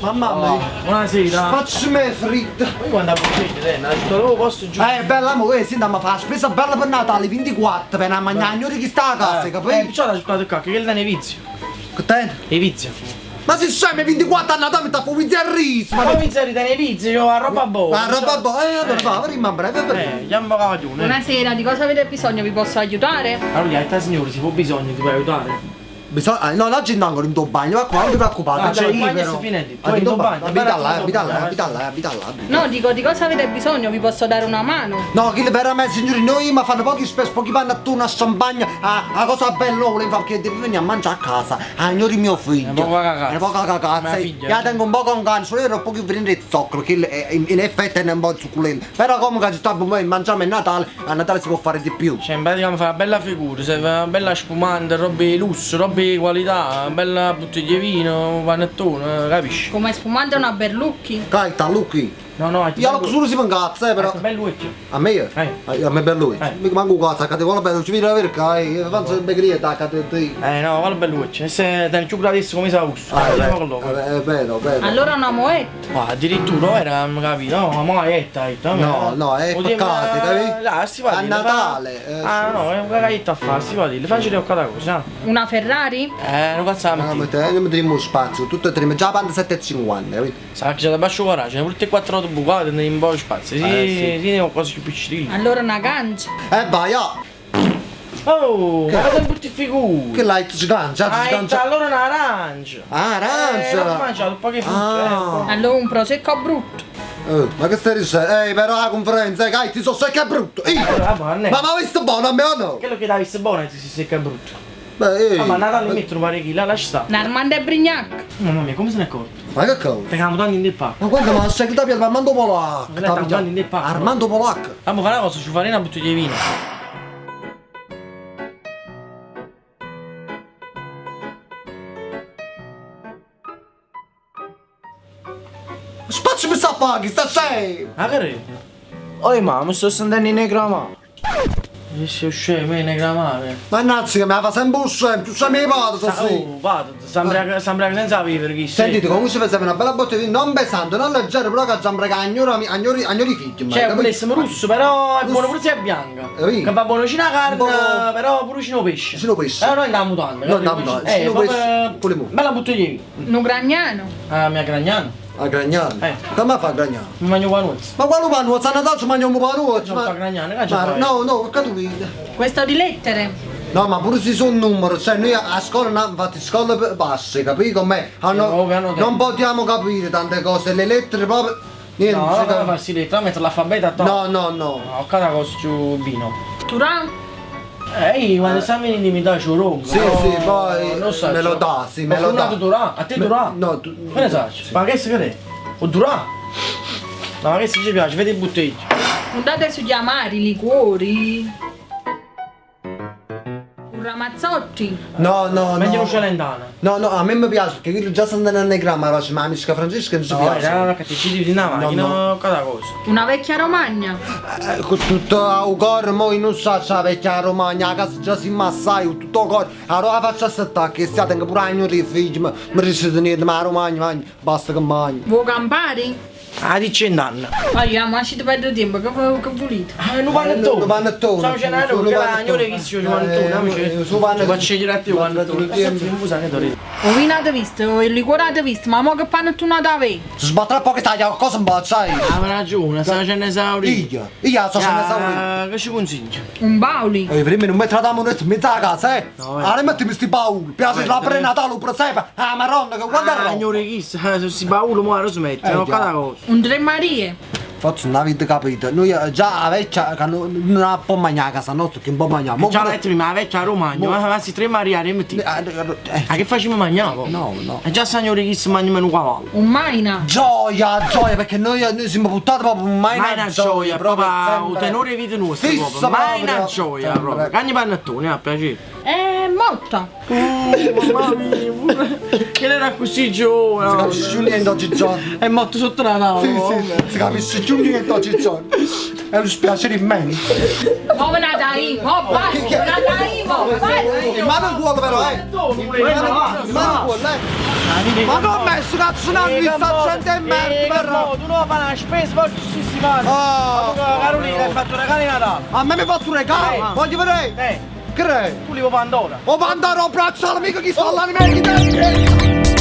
Mamma mia. Buonasera. Facci me fritta. Poi quando approfondite, tutto posto giù. Bella amore, sì, andiamo a fare la spesa bella per Natale 24, per a mangiare chi sta a casa, capito? Perciò la città del cacchio, che il danno è vizio. Che te? È vizio. Ma se scemi 24 a Natale mi sta fuori a riso, Ma come vizio ritene vizio, a roba buona. Ma roba buona, allora va, prima breve per andiamo a caglione. Buonasera, di cosa avete bisogno? Vi posso aiutare? Allora, signore, si può bisogno, ti puoi aiutare? Bisogna, no, oggi non ancora in tuo bagno, ma qua non ti preoccupare, c'è io però. Tu in tuo bagno, abita là. No, dico, di cosa avete bisogno? Vi posso dare una mano? No, che veramente signori, noi ma fanno pochi spesso, pochi panni a turno a champagne, a cosa bella, volevo fare che devi venire a mangiare a casa, a ignori mio figlio. È poca cagazza. Io tengo un po' con cane, solo ero un po' più venire il zoccolo, che in effetti è un po' zuccolello. Però comunque ci sta bene, mangiamo il Natale, a Natale si può fare di più. Cioè, in pratica mi fa una bella figura, se fa una bella spumante, robe di lusso, robe di qualità, una bella bottiglia di vino, un panettone, capisci? Come spumante una Berlucchi? Caita, Lucky. No, Io lo solo si incazza, però. Bello vecchio. A me? A me per lui. Mica manco cazzo, che ti vuole bene, ci viene a vedere, fanno le begherie, te. No, guarda bello vecchio, se te ne più gradissimo come sa gusto. Andiamo con loro. È vero. Allora una moetta? Ma addirittura era, capito? No, ma moetta, No, è peccato, capito? Si va a Natale. No, è una cagetta a fare, si va a dire, facile o cada cosa. Una Ferrari? Non facciamo. Non mi teniamo spazio, tutto e tre, già panda 7,50, capito? Sa che c'è da basso coraggio, ne pure 4 auto bucate, ne un po' di spazio. Sì, ne ho quasi più piccini. Allora una gancia? Vai, Oh, ma che brutti figure! Che l'hai sgancia? Allora un'arancia! Arancia! Ho mangiato un po' che frutta. Allora un prosecco brutto? Ma che stai dicendo? Però la conferenza, ti so secca è brutto! Ma visto buono a me o no? Che lo che l'hai visto buono e ti si secca brutto? Beh, ma Natale mettono parecchi, là ci sta. L'armando e Brignac? Mamma mia, come se ne è accorto? Ma che cosa? Peghiamo tanti in del pacco. Ma guarda, ma sei che per Armando Polacco! Armando Polacco! Fammi fare una cosa, ci farei una bottiglia di vino. Spazio mi sta paghi, sta sei! Ah, che re? Oh, mamma, mi sto sentendo in negramare. Sei scemo, in negramare. Mannaggia, che mi fa sempre un scemo, tu sai mi vado, Oh, vado, sembra senza vivere chi sei. Sentite, comunque si fa una bella botte di vino, non pesante, non leggero, però che sembra che agnori figli. Cioè, volessimo russo, però è buono pure se è bianca. Che va buono vicino a carne, però pure vicino pesce. Vicino pesce. Però noi andiamo mutande. No, andiamo proprio bella bottiglia di vino. Un Gragnano? Ah, mia Gragnano. A Gragnano? Come fa a Gragnano? Mi mangio panuzzi. Ma quale panuzzi? A Natale ci mangiamo panuzzi? Non fa Gragnano, che c'è? No, che tu vedi? Questo di lettere? No, ma pure se sono numero, cioè noi a scuola abbiamo fatto scuole basse, capito come? Non possiamo capire tante cose, le lettere proprio... Niente, no, non devo farsi lettere, mettere l'alfabeto a to. No. Ho cada cosa più vino. Turan? Io quando stiamo in intimità ci ronco. Sì, poi me lo dà, sì, me lo dà. A te Durà? No, tu... Che ne sai? Ma che si crede? O Durà? No, ma che si ci piace, vedi i bottiglie. Andate sugli amari, liquori? Un Ramazzotti? No. Meglio un Celentano. No, a me mi piace perché quello già sta andando a negramma, ma la amica Francesca non ci piace. No, che ti ci di una macchina, cada cosa. Una vecchia Romagna? Con tutto il cuore, mo non so se la vecchia Romagna, la casa già si massai, tutto il cuore. Allora faccio aspettare che stiate anche pure agno i figli, ma mi riuscite niente, ma la Romagna, basta che mangi. Vuoi campari? Ah, dice in danno. Vogliamo, lasciate perdere tempo, che volete? Non panettone. Un panettone. Stiamo cenando, che la signora che si faccio diretti quando tu o vino avete visto, o il liquore avete visto, ma mo che panettone avete? Si sbatterà poco taglia qualcosa un po', sai? Ah, ma ragione, stiamo facendo esaurito. Io so se ne esaurito. Che ci consiglio? Un bauli? Prima non mettere la moneta in mezzo alla casa, eh? No, allora mettimi sti bauli, piace la pre-natale, presepe, ah maronna, che guarda la signora che si baulu, ma lo smette, non cada cosa. Un Tre Marie? Forse non avete capito, noi già la vecchia che non può mangiare a casa nostra, che non può mangiare. Già l'ho detto prima, la vecchia Romagna, ma si Tre Maria, rimetti. Ma che facciamo mangiare? No. E già signore che si mangia meno cavallo. Un Maina? Gioia, perché noi siamo buttati proprio mai una gioia, proprio un tenore vita nostra, proprio. Mai una gioia, proprio. Cagni panettoni, a piacere. Motta? Mamma mia, che era così giovane. Si capisce niente oggi giorno. È morto sotto la tavola. Sì, si capisce niente oggi giorno. è un dispiacere immenso. Mo ve ne dai, mo basta, ve ne dai, mo basta. Ma non cuoco però, Ma non cuoco, Ma non ho messo cazzo una vista gente e merda, però. Tu non fai una spesa, poi ci si fa. Carolina, hai fatto un regalo di Natale. A me mi hai fatto un regalo, voglio vedere. Che re? Tu li vuoi Pandora. Oh Pandora, ho bracciato mica chi sta all'anime di te.